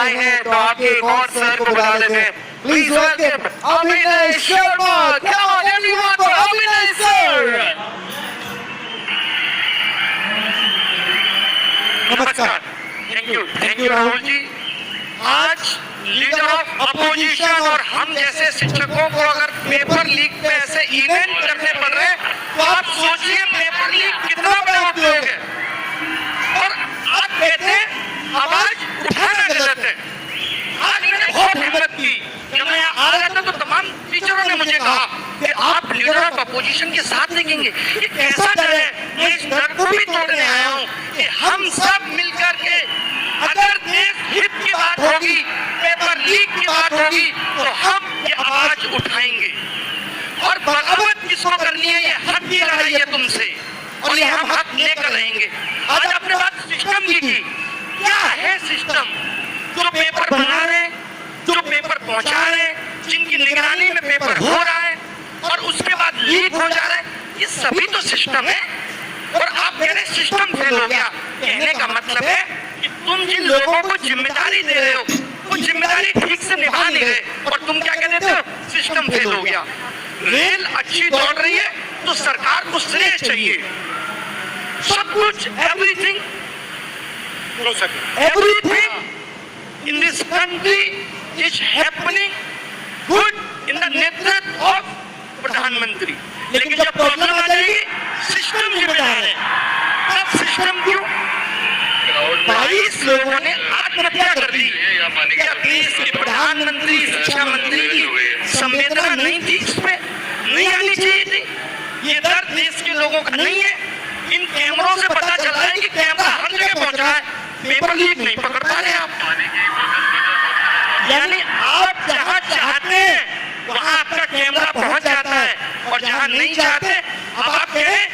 आए हैं तो आपके एक और सर को बुला लेते हैं। प्लीज वेलकम अभिनय Sharma. Come on everyone for अभिनय सर। नमस्कार। Thank you Rahul ji. आज लीडर ऑफ अपोजिशन और हम जैसे शिक्षकों को अगर पेपर लीक पे ऐसे इवेंट करने पड़ रहे हैं तो आप सोचिए पेपर लीक कितना बड़ा उद्योग है। और आप कहते हैं आवाज उठाना गलत है। आज मैंने बहुत हिम्मत की, जब मैं आ रहा था तो तमाम टीचरों ने मुझे कहा कि आप लीडर ऑफ अपोजिशन के साथ देखेंगे। ये कैसा डर है? मैं इस डर को भी तोड़ने आया हूँ कि हम सब मिलकर के अगर देश हित की बात होगी, पेपर लीक की बात होगी तो हम ये आवाज उठाएंगे। और बगावत किसको करनी है? ये हक की लड़ाई है तुमसे और ये हम हक लेकर रहेंगे। आज आपने बात सिस्टम की थी। क्या है सिस्टम? जो पेपर बना रहे, जो पेपर पहुंचा रहे, जिनकी निगरानी में पेपर हो रहा है और उसके बाद लीक हो जा रहा है, ये सभी तो सिस्टम है। और आप कह रहे सिस्टम फेल हो गया। कहने का मतलब है कि तुम जिन लोगों को जिम्मेदारी दे रहे हो वो जिम्मेदारी ठीक से निभा नहीं रहे और तुम क्या कह देते हो? सिस्टम फेल हो गया। रेल अच्छी दौड़ रही है तो सरकार को श्रेय चाहिए। सब कुछ everything in this country is happening good in the नेतृत्व of प्रधानमंत्री। लेकिन जब प्रॉब्लम आ जाएगी सिस्टम जिम्मेदार है। तब सिस्टम क्यों? 22 लोगों ने आत्महत्या कर दी। क्या देश के प्रधानमंत्री, शिक्षा मंत्री की संवेदना नहीं थी? इसमें नहीं आनी चाहिए थी? ये दर्द देश के लोगों का नहीं है? इन कैमरों से पता चला है कि कैमरा हर जगह पहुंचा है, पेपर लीक नहीं पकड़ पा रहे आप। यानी आप जहां चाहते हैं वहां आपका कैमरा पहुंच जाता है और जहां नहीं चाहते अब आप कहें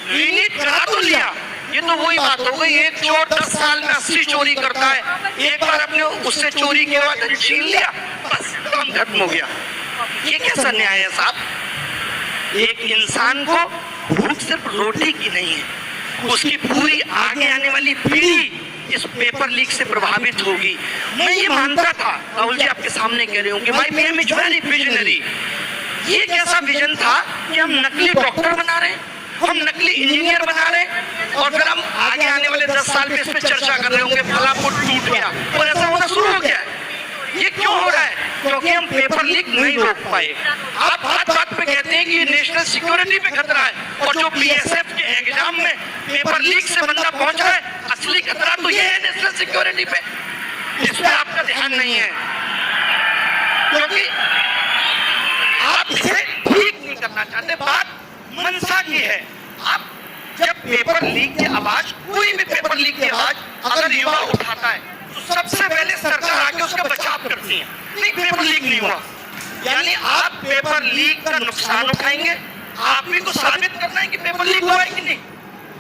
रीनीट करा तो लिया। ये तो वही बात हो गई, एक चोर 10 साल में 80 चोरी करता है। एक बार अपने उससे चोरी के बाद छीन लिया, बस काम खत्म हो गया। ये कैसा न्याय है साहब? एक इंसान को भूख सिर्फ रोटी की नहीं है, उसकी पूरी आगे आने वाली पीढ़ी इस पेपर लीक से प्रभावित होगी। मैं ये मानता था, राहुल जी आपके सामने कह रही हूँ कि भाई पीएम इज वेरी विजनरी। ये कैसा विजन था कि हम नकली डॉक्टर बना रहे हैं, हम नकली इंजीनियर बना रहे हैं और फिर हम आगे आने वाले 10 साल में इस पे चर्चा कर रहे होंगे फला फुट टूट गया और ऐसा होना शुरू हो गया। ये क्यों हो रहा है? क्योंकि हम पेपर लीक नहीं रोक पाए। आप बात बात पे कहते हैं कि नेशनल सिक्योरिटी पे खतरा है और जो बीएसएफ के एग्जाम में पेपर लीक से बंदा पहुंचा है, असली खतरा तो ये है नेशनल सिक्योरिटी पे। इस पे आपका ध्यान नहीं है क्योंकि आप इसे ठीक नहीं करना चाहते। बात मनसा की है। आप जब पेपर लीक की आवाज, कोई भी पेपर लीक की आवाज अगर युवा उठाता है तो सबसे पहले सरकार आके उसका बचाव करती है। नहीं, पेपर लीक नहीं हुआ। यानी आप पेपर लीक का नुकसान उठाएंगे, आप भी को साबित करना है कि पेपर लीक हुआ है कि नहीं,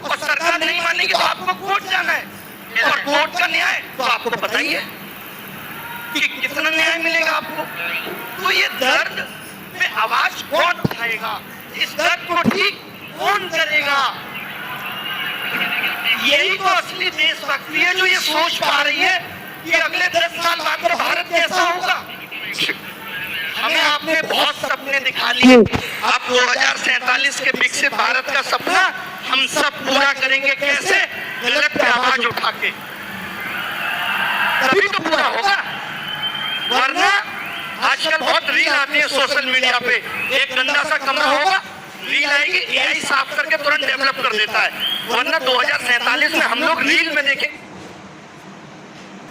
और सरकार नहीं मानेगी तो आपको कोर्ट जाना है और कोर्ट का न्याय तो आपको पता ही है कि कितना न्याय मिलेगा आपको। तो ये दर्द पे आवाज कौन उठाएगा? इस दर्द को ठीक कौन करेगा? यही तो असली देशभक्ति है जो ये सोच पा रही है कि अगले 10 साल बाद में भारत कैसा होगा। हमें आपने बहुत सपने दिखा लिए। आप 2047 के विकसित भारत का सपना हम सब पूरा करेंगे। कैसे? गलत पे आवाज उठा के, तभी तो पूरा होगा। वरना आजकल बहुत रील आती है सोशल मीडिया पे, एक गंदा सा कमरा होगा, रील आएगी, एआई साफ करके तुरंत डेवलप कर देता है। वरना 2047 में हम लोग रील में देखें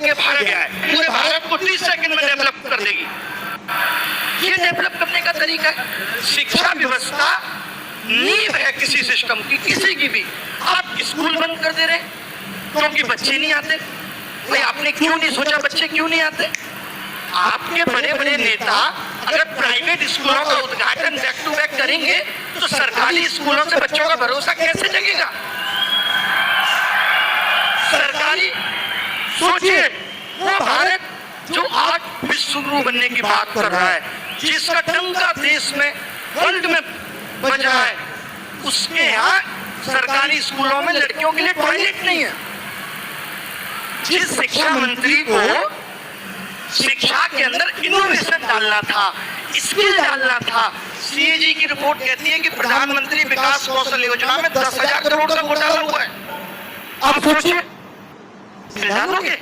भारत गया है, पूरे भारत को 30 सेकंड में डेवलप कर देगी। ये डेवलप करने का तरीका है। शिक्षा व्यवस्था नींव है किसी सिस्टम की, किसी की भी। आप स्कूल बंद कर दे रहे क्योंकि बच्चे नहीं आते। भाई आपने क्यों नहीं सोचा बच्चे क्यों नहीं आते? आपके बड़े बड़े नेता अगर प्राइवेट स्कूलों का उद्घाटन बैक टू बैक करेंगे तो सरकारी स्कूलों से बच्चों का भरोसा कैसे जगेगा? सरकारी सोचिए, वो भारत जो आज विश्व गुरु बनने की बात कर रहा है, जिसका डंका देश में वर्ल्ड में बज रहा है, उसके यहाँ सरकारी स्कूलों में लड़कियों के लिए टॉयलेट नहीं है। जिस शिक्षा मंत्री को शिक्षा के अंदर इनोवेशन डालना था, स्किल डालना था। सीएजी की रिपोर्ट कहती है कि प्रधानमंत्री विकास कौशल योजना में 10,000 करोड़ का घोटाला हुआ है। आप सोचिए, डालोगे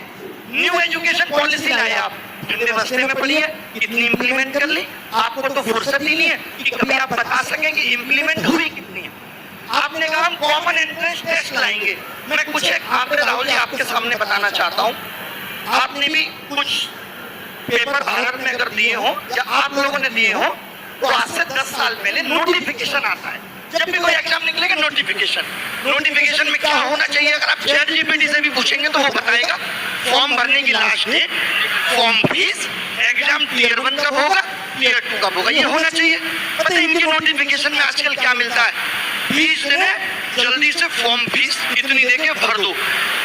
न्यू एजुकेशन पॉलिसी लाए आप, ठंडे बस्ते में पड़ी है, कितनी इंप्लीमेंट कर ली? आपको तो फुर्सत ही नहीं है कि कभी आप बता सकें कि इंप्लीमेंट हुई कितनी है। आपने कहा हम कॉमन एंट्रेंस टेस्ट लाएंगे। मैं कुछ एक आंकड़े राहुल जी आपके सामने बताना चाहता हूँ। आपने भी कुछ पेपर भारत में अगर दिए हो या आप लोगों ने दिए हो, तो आज से 10 साल पहले नोटिफिकेशन आता है। जब भी कोई एग्जाम निकलेगा नोटिफिकेशन में क्या होना चाहिए? अगर आप ChatGPT से भी पूछेंगे तो वो बताएगा फॉर्म भरने की last date, form fees, exam tier 1 कब होगा, टियर 2 कब होगा, ये होना चाहिए। पता है इनकी नोटिफिकेशन में आजकल क्या मिलता है? फीस देना, जल्दी से फॉर्म फीस इतनी देके भर दो।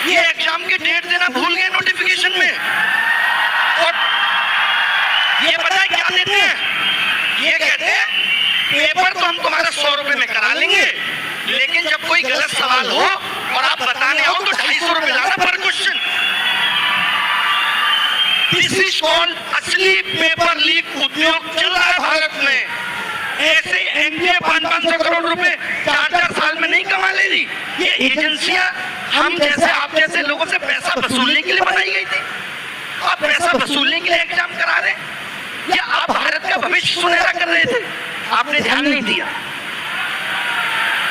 ये एग्जाम की डेट देना भूल गए नोटिफिकेशन में। और ये पता है क्या देते हैं? ये कहते हैं पेपर तो हम तुम्हारा 100 रुपए में करा लेंगे, लेकिन जब कोई गलत सवाल हो और आप बताने आओ तो 250 रुपए लाना पर क्वेश्चन। दिस इज कॉल्ड असली पेपर लीक उद्योग चल रहा है भारत में। ऐसे एनडीए 500 करोड़ रुपए 4 साल में नहीं कमा ले रही। ये एजेंसियां हम जैसे आप जैसे लोगों से पैसा वसूलने के लिए बनाई गई थी। आप पैसा वसूलने के लिए एग्जाम करा रहे हैं या आप भारत का भविष्य सुनहरा कर रहे थे? आपने ध्यान नहीं दिया।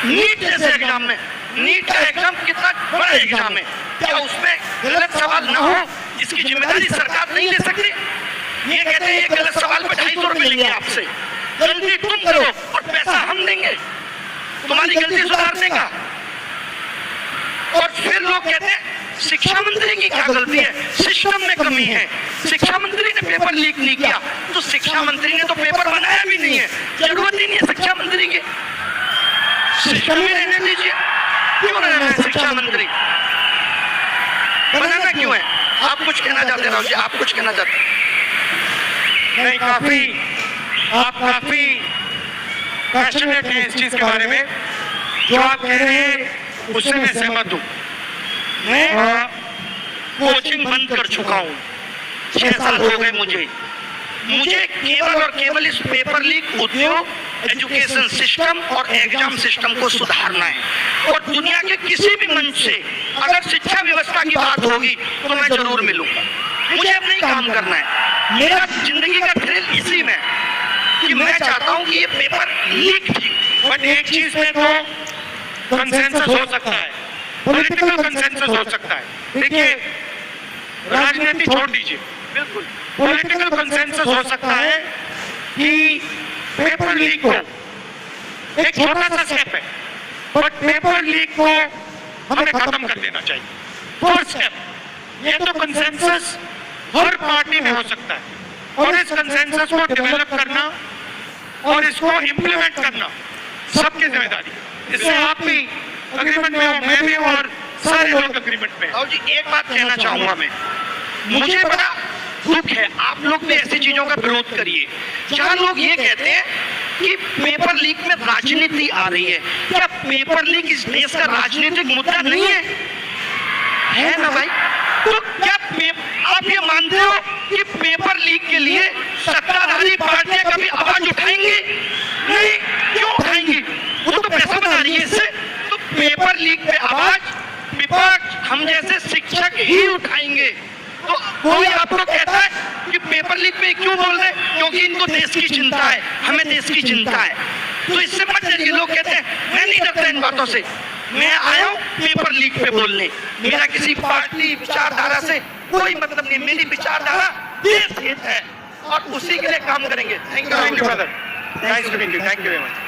नीट जैसे एग्जाम में, नीट का एग्जाम कितना बड़ा एग्जाम है, क्या उसमें गलत सवाल ना हो इसकी जिम्मेदारी सरकार नहीं ले सकती? ये कहते हैं ये गलत सवाल पे 250 रुपए लेंगे आपसे, गलती तुम करो और पैसा हम देंगे तुम्हारी गलती सुधारने का। और फिर लोग कहते हैं शिक्षा मंत्री की क्या गलती है, सिस्टम में कमी है, शिक्षा मंत्री ने पेपर लीक नहीं किया। तो शिक्षा मंत्री ने तो पेपर बनाया भी नहीं है, जरूरत ही नहीं है शिक्षा मंत्री की, सिस्टम में रहने दीजिए। क्यों रहना है शिक्षा मंत्री, बनाना क्यों है? आप कुछ कहना चाहते हैं राहुल जी, आप कुछ कहना चाहते हैं? नहीं, आप काफी पैशनेट हैं इस चीज के बारे में। जो आप कह रहे हैं उससे मैं सहमत हूँ। मैं कोचिंग बंद कर चुका हूँ, 6 साल हो गए मुझे केवल और केवल इस पेपर लीक उद्योग, एजुकेशन सिस्टम और एग्जाम सिस्टम को सुधारना है। और दुनिया के किसी भी मंच से अगर शिक्षा व्यवस्था की बात होगी तो मैं जरूर मिलूंगा। मुझे अब नहीं काम करना है, मेरा जिंदगी का थ्रिल इसी में कि मैं चाहता हूँ कि ये पेपर लीक थी। बट एक चीज में तो कंसेंसस हो सकता है, पॉलिटिकल कंसेंसस हो सकता है। देखिए, राजनीति छोड़ दीजिए, बिल्कुल पॉलिटिकल कंसेंसस हो सकता है कि पेपर लीक को एक छोटा सा स्टेप है, बट पेपर लीक को हमें खत्म कर देना चाहिए। फर्स्ट स्टेप ये तो कंसेंसस हर पार्टी में हो सकता है और इस कंसेंसस को डेवलप करना और इसको इम्प्लीमेंट करना सबकी जिम्मेदारी। इससे आप भी अग्रीमेंट में हो, मैं भी हूं और सारे लोग अग्रीमेंट में। और जी एक बात कहना चाहूंगा मैं, मुझे बड़ा दुख है आप लोग भी ऐसी चीजों का विरोध करिए जहां लोग ये कहते हैं कि पेपर लीक में राजनीति आ रही है। क्या पेपर लीक इस देश का राजनीतिक मुद्दा नहीं है ना भाई? तो क्या आप ये मानते हो कि पेपर लीक के लिए सत्ताधारी पार्टियां कभी आवाज उठाएंगी? नहीं, क्यों उठाएंगी? वो तो पैसा बना रही है इससे। तो पेपर लीक पे आवाज विपक्ष, हम जैसे शिक्षक ही उठाएंगे। तो कोई आपको कहता है कि पेपर लीक पे क्यों बोल रहे? क्योंकि इनको देश की चिंता है, हमें देश की चिंता है। तो इससे मत डरिए। लोग कहते हैं मैं नहीं डरता इन बातों से, मैं आया हूँ पेपर लीक पे बोलने। मेरा किसी पार्टी विचारधारा से कोई मतलब नहीं, मेरी विचारधारा देश हित है और उसी के लिए काम करेंगे। Thank you brother, nice to meet you, thank you very much.